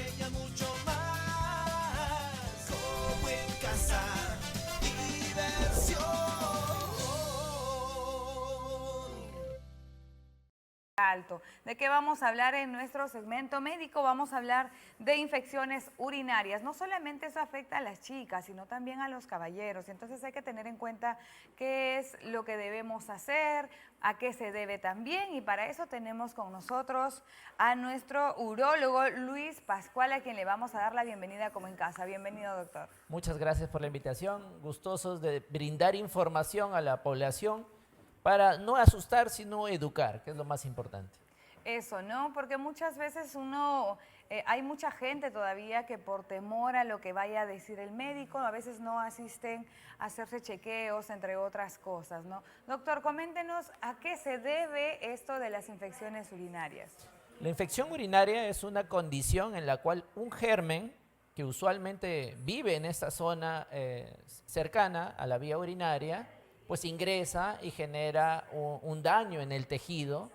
ella mucho más. Como en casa, diversión. Alto. ¿De qué vamos a hablar en nuestro segmento médico? Vamos a hablar de infecciones urinarias. No solamente eso afecta a las chicas, sino también a los caballeros. Entonces hay que tener en cuenta qué es lo que debemos hacer, a qué se debe también. Y para eso tenemos con nosotros a nuestro urólogo Luis Pascual, a quien le vamos a dar la bienvenida como en casa. Bienvenido, doctor. Muchas gracias por la invitación, gustosos de brindar información a la población para no asustar, sino educar, que es lo más importante. Eso, ¿no? Porque muchas veces hay mucha gente todavía que por temor a lo que vaya a decir el médico, a veces no asisten a hacerse chequeos, entre otras cosas, ¿no? Doctor, coméntenos a qué se debe esto de las infecciones urinarias. La infección urinaria es una condición en la cual un germen que usualmente vive en esta zona cercana a la vía urinaria, pues ingresa y genera un daño en el tejido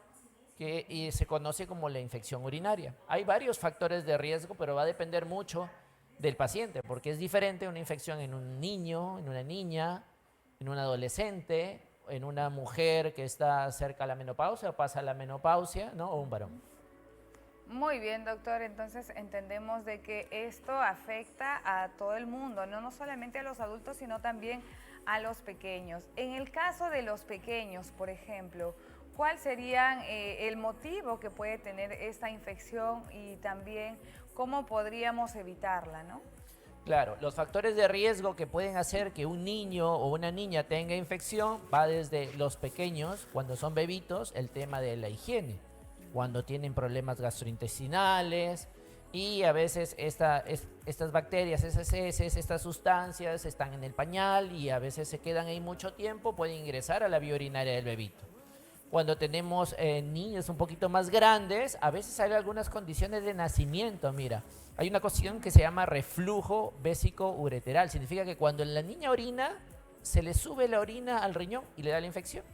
y se conoce como la infección urinaria. Hay varios factores de riesgo, pero va a depender mucho del paciente, porque es diferente una infección en un niño, en una niña, en un adolescente, en una mujer que está cerca a la menopausia o pasa a la menopausia, ¿no? O un varón. Muy bien, doctor. Entonces entendemos de que esto afecta a todo el mundo, no solamente a los adultos, sino también a los pequeños. En el caso de los pequeños, por ejemplo, ¿cuál sería el motivo que puede tener esta infección y también cómo podríamos evitarla, ¿no? Claro, los factores de riesgo que pueden hacer que un niño o una niña tenga infección va desde los pequeños, cuando son bebitos, el tema de la higiene, cuando tienen problemas gastrointestinales y a veces estas bacterias, esas heces, estas sustancias están en el pañal y a veces se quedan ahí mucho tiempo, pueden ingresar a la vía urinaria del bebito. Cuando tenemos niños un poquito más grandes, a veces hay algunas condiciones de nacimiento, mira. Hay una cuestión que se llama reflujo vésico-ureteral. Significa que cuando la niña orina, se le sube la orina al riñón y le da la infección.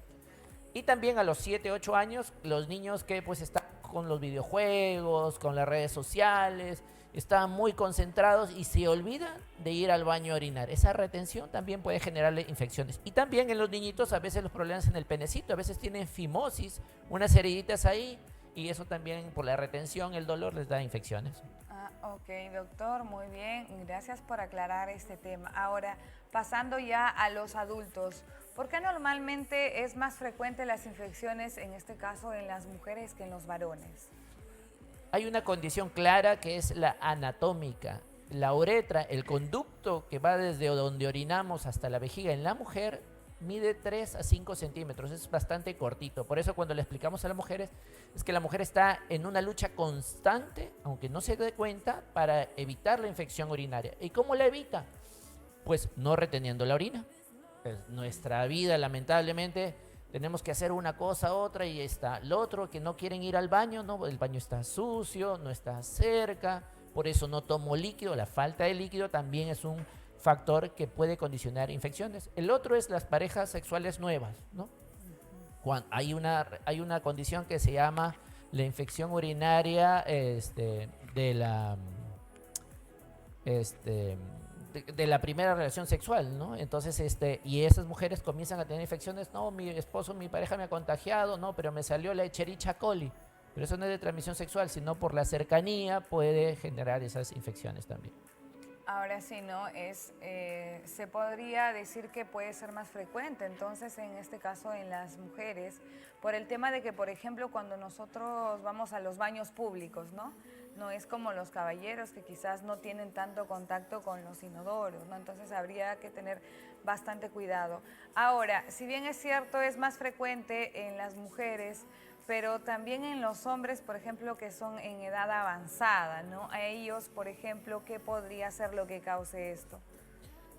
Y también a los 7, 8 años, los niños que pues están con los videojuegos, con las redes sociales, están muy concentrados y se olvidan de ir al baño a orinar. Esa retención también puede generarle infecciones. Y también en los niñitos a veces los problemas en el penecito, a veces tienen fimosis, unas heriditas ahí, y eso también por la retención, el dolor les da infecciones. Ok, doctor, muy bien. Gracias por aclarar este tema. Ahora, pasando ya a los adultos, ¿por qué normalmente es más frecuente las infecciones, en este caso, en las mujeres que en los varones? Hay una condición clara que es la anatómica. La uretra, el conducto que va desde donde orinamos hasta la vejiga en la mujer, mide 3 a 5 centímetros, es bastante cortito. Por eso cuando le explicamos a las mujeres, es que la mujer está en una lucha constante, aunque no se dé cuenta, para evitar la infección urinaria. ¿Y cómo la evita? Pues no reteniendo la orina. Pues nuestra vida, lamentablemente, tenemos que hacer una cosa, otra y está. Lo otro, que no quieren ir al baño, no, el baño está sucio, no está cerca, por eso no tomo líquido. La falta de líquido también es un factor que puede condicionar infecciones. El otro es las parejas sexuales nuevas, ¿no? Cuando hay una condición que se llama la infección urinaria de la primera relación sexual, ¿no? Entonces, y esas mujeres comienzan a tener infecciones, no, mi esposo, mi pareja me ha contagiado, no, pero me salió la Escherichia coli. Pero eso no es de transmisión sexual, sino por la cercanía puede generar esas infecciones también. Ahora sí, ¿no? Se podría decir que puede ser más frecuente, entonces en este caso en las mujeres, por el tema de que, por ejemplo, cuando nosotros vamos a los baños públicos, ¿no? No es como los caballeros que quizás no tienen tanto contacto con los inodoros, ¿no? Entonces habría que tener bastante cuidado. Ahora, si bien es cierto, es más frecuente en las mujeres, pero también en los hombres, por ejemplo, que son en edad avanzada, ¿no? A ellos, por ejemplo, ¿qué podría ser lo que cause esto?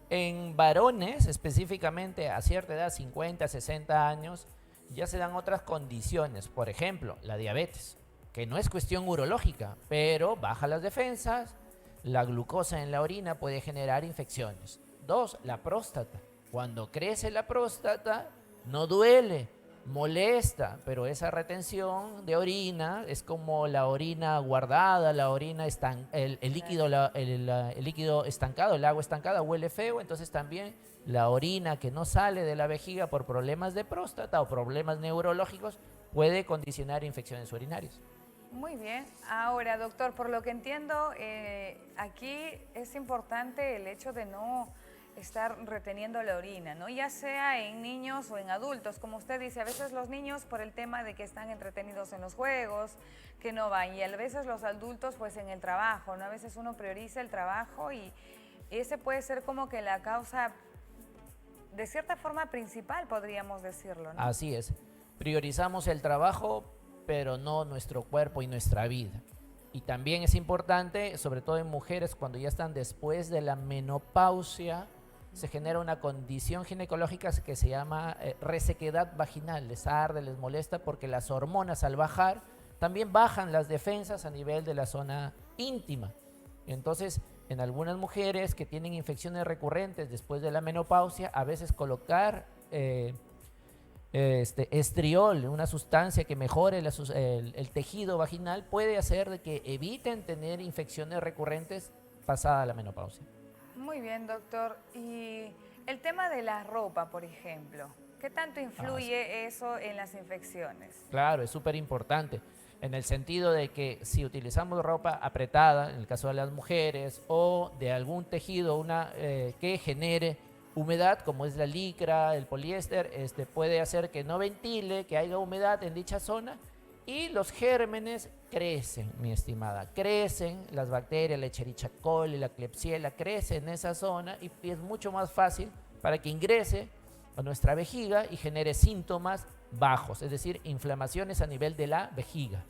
En varones, específicamente a cierta edad, 50, 60 años, ya se dan otras condiciones. Por ejemplo, la diabetes, que no es cuestión urológica, pero baja las defensas, la glucosa en la orina puede generar infecciones. 2, la próstata. Cuando crece la próstata, no duele, molesta, pero esa retención de orina es como la orina guardada, la orina el líquido, el líquido estancado, el agua estancada huele feo, entonces también la orina que no sale de la vejiga por problemas de próstata o problemas neurológicos puede condicionar infecciones urinarias. Muy bien. Ahora, doctor, por lo que entiendo, aquí es importante el hecho de no estar reteniendo la orina, ¿no? Ya sea en niños o en adultos. Como usted dice, a veces los niños por el tema de que están entretenidos en los juegos, que no van, y a veces los adultos pues en el trabajo, ¿no? A veces uno prioriza el trabajo y ese puede ser como que la causa, de cierta forma, principal, podríamos decirlo, ¿no? Así es. Priorizamos el trabajo, pero no nuestro cuerpo y nuestra vida. Y también es importante, sobre todo en mujeres, cuando ya están después de la menopausia, se genera una condición ginecológica que se llama resequedad vaginal. Les arde, les molesta porque las hormonas al bajar también bajan las defensas a nivel de la zona íntima. Entonces, en algunas mujeres que tienen infecciones recurrentes después de la menopausia, a veces colocar estriol, una sustancia que mejore el tejido vaginal, puede hacer de que eviten tener infecciones recurrentes pasada la menopausia. Muy bien, doctor. Y el tema de la ropa, por ejemplo, ¿qué tanto influye eso en las infecciones? Claro, es súper importante, en el sentido de que si utilizamos ropa apretada, en el caso de las mujeres, o de algún tejido que genere humedad, como es la licra, el poliéster, puede hacer que no ventile, que haya humedad en dicha zona, y los gérmenes crecen, mi estimada, crecen, las bacterias, la Escherichia coli, la Klebsiella, crecen en esa zona y es mucho más fácil para que ingrese a nuestra vejiga y genere síntomas bajos, es decir, inflamaciones a nivel de la vejiga.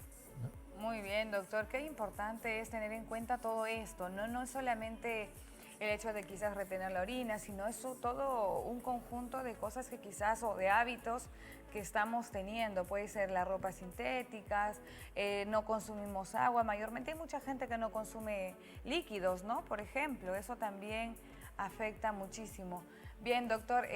Muy bien, doctor. Qué importante es tener en cuenta todo esto, ¿no? No es solamente el hecho de quizás retener la orina, sino eso todo un conjunto de cosas que quizás o de hábitos que estamos teniendo. Puede ser las ropas sintéticas, no consumimos agua, mayormente hay mucha gente que no consume líquidos, ¿no? Por ejemplo, eso también afecta muchísimo. Bien, doctor,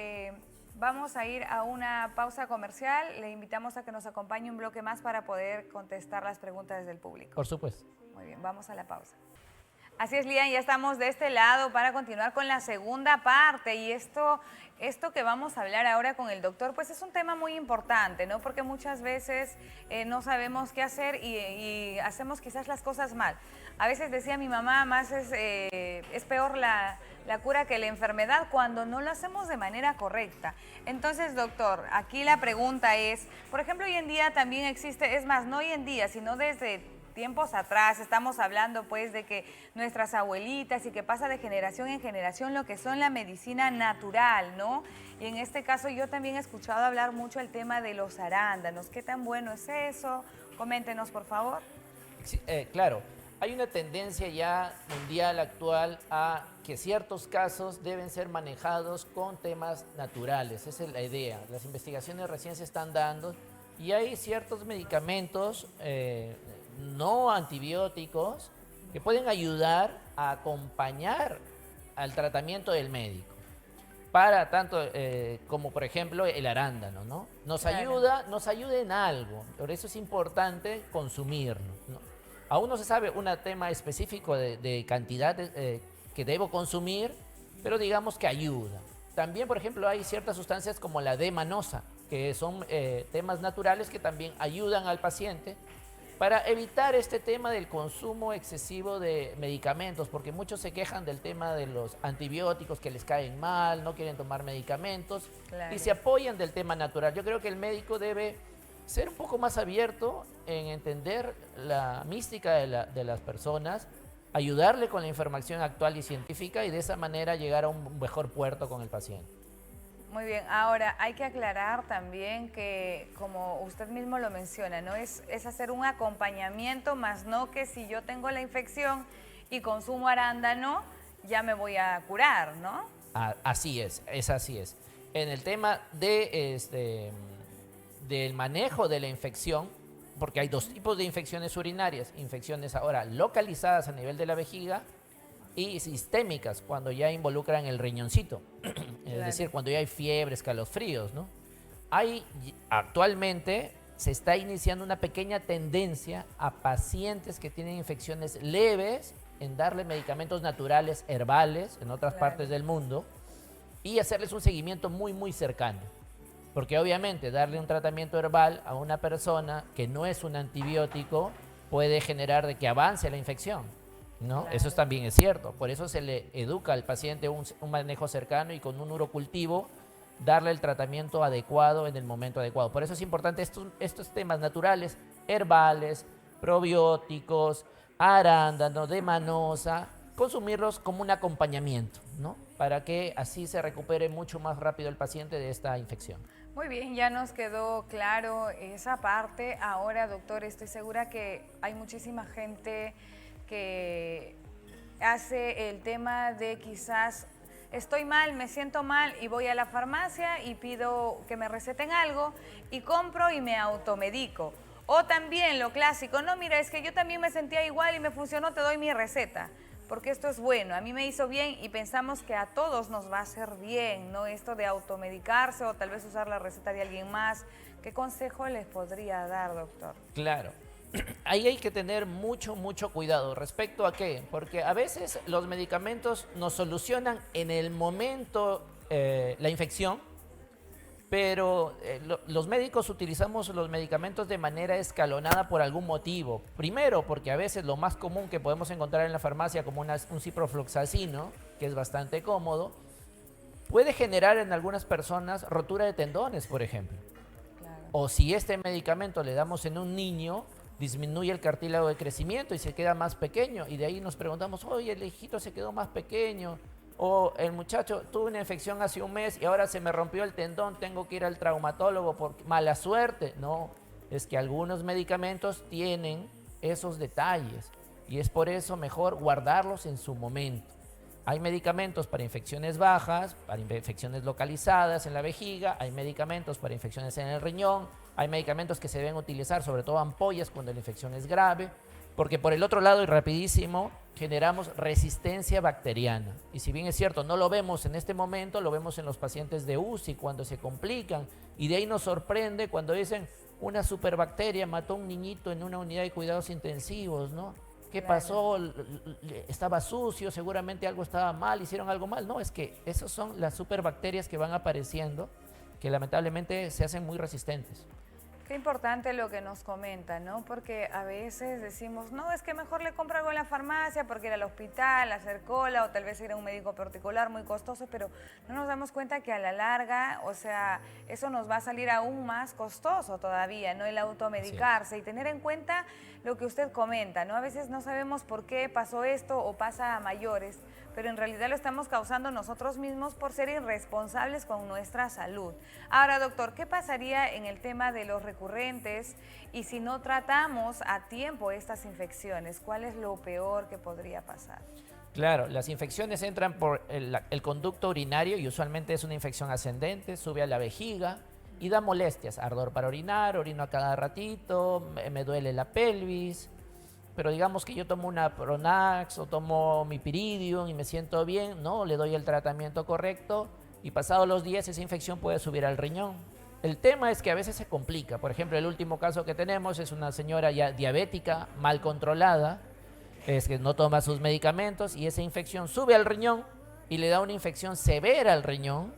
vamos a ir a una pausa comercial. Le invitamos a que nos acompañe un bloque más para poder contestar las preguntas del público. Por supuesto. Muy bien, vamos a la pausa. Así es, Lian, ya estamos de este lado para continuar con la segunda parte y esto que vamos a hablar ahora con el doctor, pues es un tema muy importante, ¿no? Porque muchas veces no sabemos qué hacer y hacemos quizás las cosas mal. A veces decía mi mamá, más es peor la cura que la enfermedad cuando no lo hacemos de manera correcta. Entonces, doctor, aquí la pregunta es, por ejemplo, hoy en día también existe, es más, no hoy en día, sino desde tiempos atrás, estamos hablando pues de que nuestras abuelitas y que pasa de generación en generación lo que son la medicina natural, ¿no? Y en este caso yo también he escuchado hablar mucho el tema de los arándanos. ¿Qué tan bueno es eso? Coméntenos, por favor. Sí, claro, hay una tendencia ya mundial actual a que ciertos casos deben ser manejados con temas naturales, esa es la idea. Las investigaciones recién se están dando y hay ciertos medicamentos no antibióticos que pueden ayudar a acompañar al tratamiento del médico para tanto como por ejemplo el arándano, ¿no? Nos ayuda en algo, por eso es importante consumirlo, ¿no? Aún no se sabe un tema específico de cantidad que debo consumir, pero digamos que ayuda. También, por ejemplo, hay ciertas sustancias como la D-manosa, que son temas naturales que también ayudan al paciente para evitar este tema del consumo excesivo de medicamentos, porque muchos se quejan del tema de los antibióticos que les caen mal, no quieren tomar medicamentos y se apoyan del tema natural. Yo creo que el médico debe ser un poco más abierto en entender la mística de las personas, ayudarle con la información actual y científica y de esa manera llegar a un mejor puerto con el paciente. Muy bien, ahora hay que aclarar también que, como usted mismo lo menciona, ¿no? Es hacer un acompañamiento, más no que si yo tengo la infección y consumo arándano, ya me voy a curar, ¿no? Así es así es. En el tema del manejo de la infección, porque hay dos tipos de infecciones urinarias, infecciones ahora localizadas a nivel de la vejiga y sistémicas, cuando ya involucran el riñoncito, es decir, cuando ya hay fiebre, escalofríos, ¿no? Actualmente se está iniciando una pequeña tendencia a pacientes que tienen infecciones leves en darle medicamentos naturales, herbales, en otras Claro. partes del mundo, y hacerles un seguimiento muy, muy cercano. Porque obviamente darle un tratamiento herbal a una persona que no es un antibiótico puede generar de que avance la infección, ¿no? Claro. Eso también es cierto. Por eso se le educa al paciente un manejo cercano y con un urocultivo darle el tratamiento adecuado en el momento adecuado. Por eso es importante estos temas naturales, herbales, probióticos, arándano, de manosa, consumirlos como un acompañamiento, ¿no? Para que así se recupere mucho más rápido el paciente de esta infección. Muy bien, ya nos quedó claro esa parte. Ahora, doctor, estoy segura que hay muchísima gente que hace el tema de quizás estoy mal, me siento mal y voy a la farmacia y pido que me receten algo y compro y me automedico. O también lo clásico, no, mira, es que yo también me sentía igual y me funcionó, te doy mi receta. Porque esto es bueno, a mí me hizo bien y pensamos que a todos nos va a hacer bien, ¿no? Esto de automedicarse o tal vez usar la receta de alguien más. ¿Qué consejo les podría dar, doctor? Claro. Ahí hay que tener mucho, mucho cuidado. ¿Respecto a qué? Porque a veces los medicamentos nos solucionan en el momento la infección, pero los médicos utilizamos los medicamentos de manera escalonada por algún motivo. Primero, porque a veces lo más común que podemos encontrar en la farmacia, como un ciprofloxacino, que es bastante cómodo, puede generar en algunas personas rotura de tendones, por ejemplo. Claro. O si este medicamento le damos en un niño, disminuye el cartílago de crecimiento y se queda más pequeño. Y de ahí nos preguntamos, oye, el hijito se quedó más pequeño. O el muchacho tuvo una infección hace un mes y ahora se me rompió el tendón, tengo que ir al traumatólogo por mala suerte. No, es que algunos medicamentos tienen esos detalles y es por eso mejor guardarlos en su momento. Hay medicamentos para infecciones bajas, para infecciones localizadas en la vejiga, hay medicamentos para infecciones en el riñón, hay medicamentos que se deben utilizar, sobre todo ampollas cuando la infección es grave, porque por el otro lado, y rapidísimo, generamos resistencia bacteriana. Y si bien es cierto, no lo vemos en este momento, lo vemos en los pacientes de UCI cuando se complican, y de ahí nos sorprende cuando dicen una superbacteria mató a un niñito en una unidad de cuidados intensivos, ¿no? ¿Qué Claro. pasó? Estaba sucio, seguramente algo estaba mal, hicieron algo mal. No, es que esas son las superbacterias que van apareciendo, que lamentablemente se hacen muy resistentes. Qué importante lo que nos comenta, ¿no? Porque a veces decimos, no, es que mejor le compro algo en la farmacia porque ir al hospital, hacer cola o tal vez ir a un médico particular muy costoso, pero no nos damos cuenta que a la larga, o sea, eso nos va a salir aún más costoso todavía, ¿no? El automedicarse y tener en cuenta lo que usted comenta, ¿no? A veces no sabemos por qué pasó esto o pasa a mayores, pero en realidad lo estamos causando nosotros mismos por ser irresponsables con nuestra salud. Ahora, doctor, ¿qué pasaría en el tema de los recurrentes y si no tratamos a tiempo estas infecciones? ¿Cuál es lo peor que podría pasar? Claro, las infecciones entran por el conducto urinario y usualmente es una infección ascendente, sube a la vejiga y da molestias, ardor para orinar, orino a cada ratito, me duele la pelvis. Pero digamos que yo tomo una Pronax o tomo mi Piridium y me siento bien, no, le doy el tratamiento correcto y pasados los días esa infección puede subir al riñón. El tema es que a veces se complica. Por ejemplo, el último caso que tenemos es una señora ya diabética, mal controlada, es que no toma sus medicamentos y esa infección sube al riñón y le da una infección severa al riñón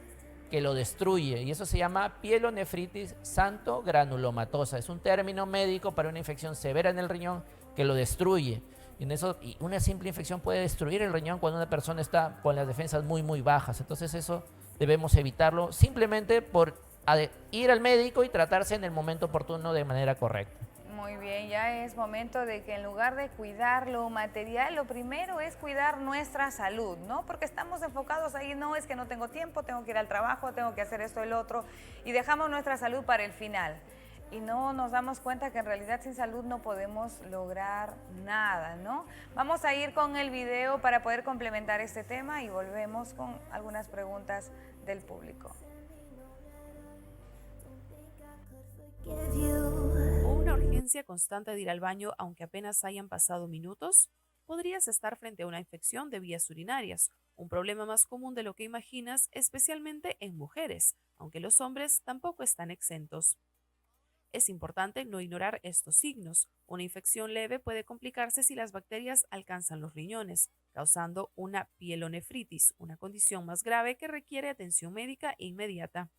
que lo destruye. Y eso se llama pielonefritis santo-granulomatosa. Es un término médico para una infección severa en el riñón que lo destruye. Y una simple infección puede destruir el riñón cuando una persona está con las defensas muy, muy bajas. Entonces eso debemos evitarlo simplemente por ir al médico y tratarse en el momento oportuno de manera correcta. Muy bien, ya es momento de que en lugar de cuidar lo material, lo primero es cuidar nuestra salud, ¿no? Porque estamos enfocados ahí, no, es que no tengo tiempo, tengo que ir al trabajo, tengo que hacer esto, el otro, y dejamos nuestra salud para el final. Y no nos damos cuenta que en realidad sin salud no podemos lograr nada, ¿no? Vamos a ir con el video para poder complementar este tema y volvemos con algunas preguntas del público. ¿O una urgencia constante de ir al baño aunque apenas hayan pasado minutos? Podrías estar frente a una infección de vías urinarias un problema más común de lo que imaginas, especialmente en mujeres, aunque los hombres tampoco están exentos. Es importante no ignorar estos signos. Una infección leve puede complicarse si las bacterias alcanzan los riñones, causando una pielonefritis, una condición más grave que requiere atención médica inmediata.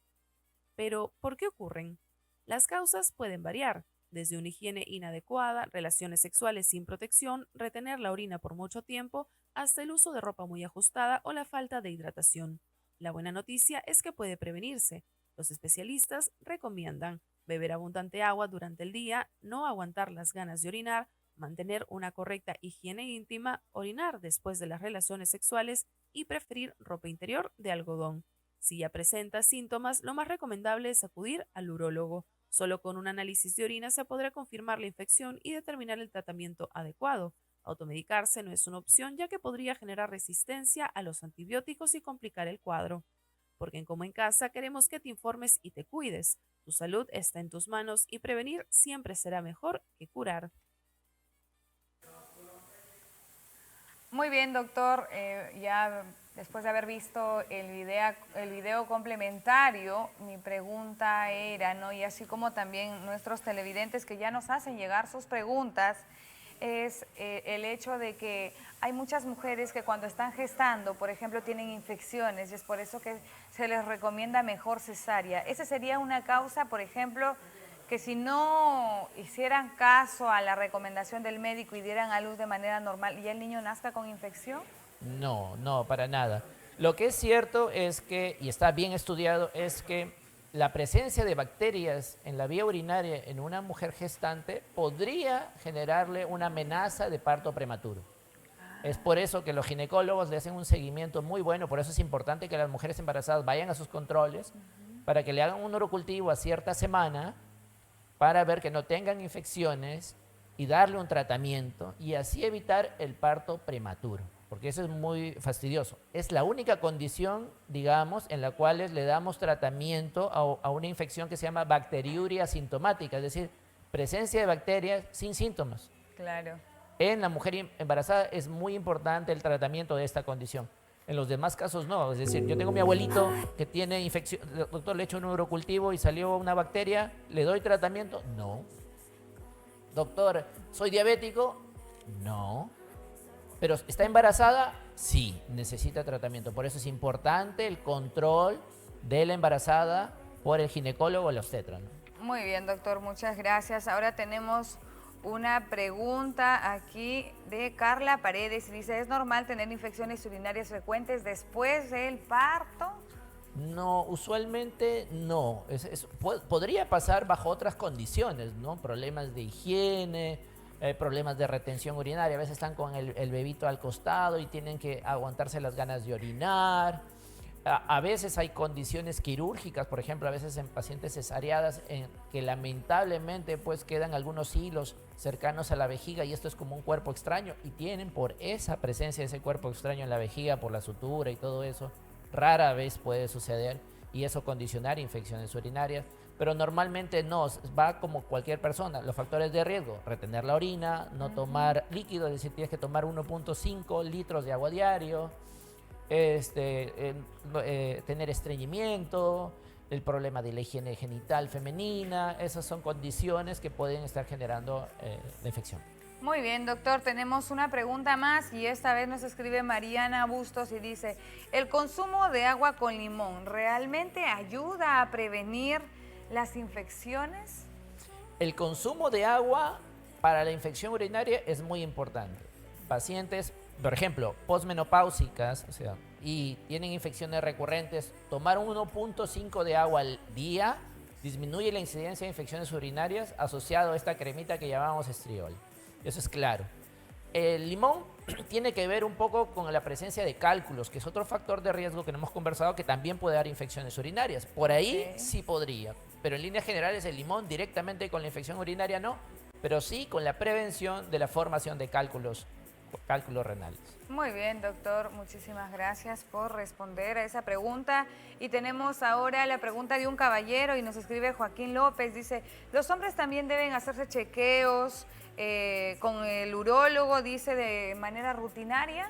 Pero, ¿por qué ocurren? Las causas pueden variar, desde una higiene inadecuada, relaciones sexuales sin protección, retener la orina por mucho tiempo, hasta el uso de ropa muy ajustada o la falta de hidratación. La buena noticia es que puede prevenirse. Los especialistas recomiendan beber abundante agua durante el día, no aguantar las ganas de orinar, mantener una correcta higiene íntima, orinar después de las relaciones sexuales y preferir ropa interior de algodón. Si ya presenta síntomas, lo más recomendable es acudir al urólogo. Solo con un análisis de orina se podrá confirmar la infección y determinar el tratamiento adecuado. Automedicarse no es una opción ya que podría generar resistencia a los antibióticos y complicar el cuadro. Porque en Como en Casa queremos que te informes y te cuides. Tu salud está en tus manos y prevenir siempre será mejor que curar. Muy bien, doctor. Ya después de haber visto el video complementario, mi pregunta era, ¿no? Y así como también nuestros televidentes que ya nos hacen llegar sus preguntas, es el hecho de que hay muchas mujeres que cuando están gestando, por ejemplo, tienen infecciones y es por eso que se les recomienda mejor cesárea. ¿Esa sería una causa, por ejemplo, que si no hicieran caso a la recomendación del médico y dieran a luz de manera normal y el niño nazca con infección? No, no, para nada. Lo que es cierto es que, y está bien estudiado, es que la presencia de bacterias en la vía urinaria en una mujer gestante podría generarle una amenaza de parto prematuro. Es por eso que los ginecólogos le hacen un seguimiento muy bueno, por eso es importante que las mujeres embarazadas vayan a sus controles, para que le hagan un urocultivo a cierta semana, para ver que no tengan infecciones y darle un tratamiento y así evitar el parto prematuro, porque eso es muy fastidioso. Es la única condición, digamos, en la cual le damos tratamiento a una infección que se llama bacteriuria asintomática, es decir, presencia de bacterias sin síntomas. Claro. En la mujer embarazada es muy importante el tratamiento de esta condición. En los demás casos no, es decir, yo tengo mi abuelito que tiene infección, doctor, le he hecho un urocultivo y salió una bacteria, ¿le doy tratamiento? No. Doctor, ¿soy diabético? No. ¿Pero está embarazada? Sí, necesita tratamiento. Por eso es importante el control de la embarazada por el ginecólogo o el obstetra, ¿no? Muy bien, doctor, muchas gracias. Ahora tenemos una pregunta aquí de Carla Paredes y dice, ¿es normal tener infecciones urinarias frecuentes después del parto? No, usualmente no. Podría pasar bajo otras condiciones, ¿no? Problemas de higiene, problemas de retención urinaria. A veces están con el bebito al costado y tienen que aguantarse las ganas de orinar. A veces hay condiciones quirúrgicas, por ejemplo, a veces en pacientes cesareadas en que lamentablemente pues quedan algunos hilos cercanos a la vejiga y esto es como un cuerpo extraño y tienen por esa presencia de ese cuerpo extraño en la vejiga, por la sutura y todo eso, rara vez puede suceder y eso condicionar infecciones urinarias, pero normalmente no, va como cualquier persona. Los factores de riesgo, retener la orina, no tomar líquido, es decir, tienes que tomar 1.5 litros de agua diario, tener estreñimiento, el problema de la higiene genital femenina, esas son condiciones que pueden estar generando la infección. Muy bien, doctor, tenemos una pregunta más y esta vez nos escribe Mariana Bustos y dice, ¿el consumo de agua con limón realmente ayuda a prevenir las infecciones? El consumo de agua para la infección urinaria es muy importante. Pacientes, por ejemplo, posmenopáusicas, o sea, y tienen infecciones recurrentes, tomar 1.5 de agua al día disminuye la incidencia de infecciones urinarias asociado a esta cremita que llamamos estriol. Eso es claro. El limón tiene que ver un poco con la presencia de cálculos, que es otro factor de riesgo que no hemos conversado, que también puede dar infecciones urinarias. Por ahí sí podría, pero en líneas generales el limón directamente con la infección urinaria no, pero sí con la prevención de la formación de cálculos renales. Muy bien, doctor, muchísimas gracias por responder a esa pregunta. Y tenemos ahora la pregunta de un caballero y nos escribe Joaquín López, dice, ¿los hombres también deben hacerse chequeos con el urólogo, dice, de manera rutinaria?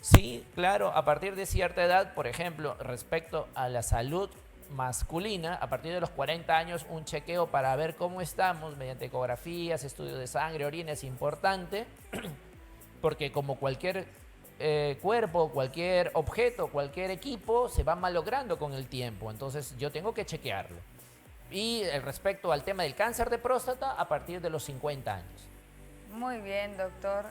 Sí, claro, a partir de cierta edad, por ejemplo, respecto a la salud masculina, a partir de los 40 años, un chequeo para ver cómo estamos mediante ecografías, estudios de sangre, orina es importante, porque como cualquier cuerpo, cualquier objeto, cualquier equipo, se va malogrando con el tiempo. Entonces yo tengo que chequearlo. Y respecto al tema del cáncer de próstata, a partir de los 50 años. Muy bien, doctor.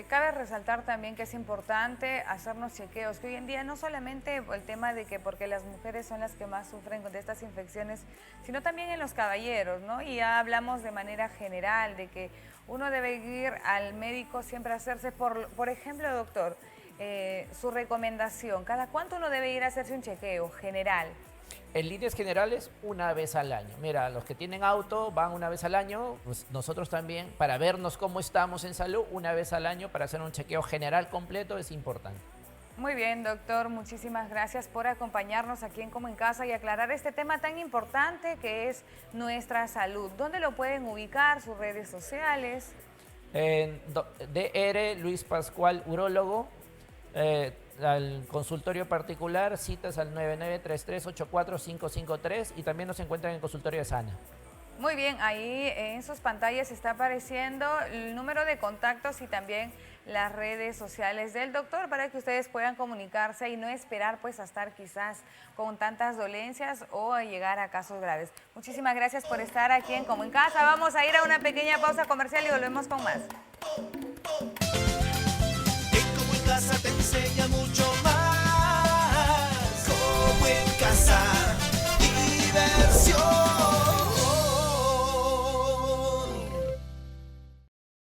Cabe resaltar también que es importante hacernos chequeos, que hoy en día no solamente el tema de que porque las mujeres son las que más sufren de estas infecciones, sino también en los caballeros, ¿no? Y ya hablamos de manera general de que uno debe ir al médico siempre a hacerse, por ejemplo, doctor, su recomendación, ¿cada cuánto uno debe ir a hacerse un chequeo general? En líneas generales, una vez al año. Mira, los que tienen auto van una vez al año, pues nosotros también, para vernos cómo estamos en salud, una vez al año, para hacer un chequeo general completo, es importante. Muy bien, doctor, muchísimas gracias por acompañarnos aquí en Como en Casa y aclarar este tema tan importante que es nuestra salud. ¿Dónde lo pueden ubicar? ¿Sus redes sociales? En DR Luis Pascual, urólogo, al consultorio particular, citas al 9933-84553 y también nos encuentran en el consultorio de Sana. Muy bien, ahí en sus pantallas está apareciendo el número de contactos y también las redes sociales del doctor para que ustedes puedan comunicarse y no esperar pues a estar quizás con tantas dolencias o a llegar a casos graves. Muchísimas gracias por estar aquí en Como en Casa. Vamos a ir a una pequeña pausa comercial y volvemos con más. En Como en Casa te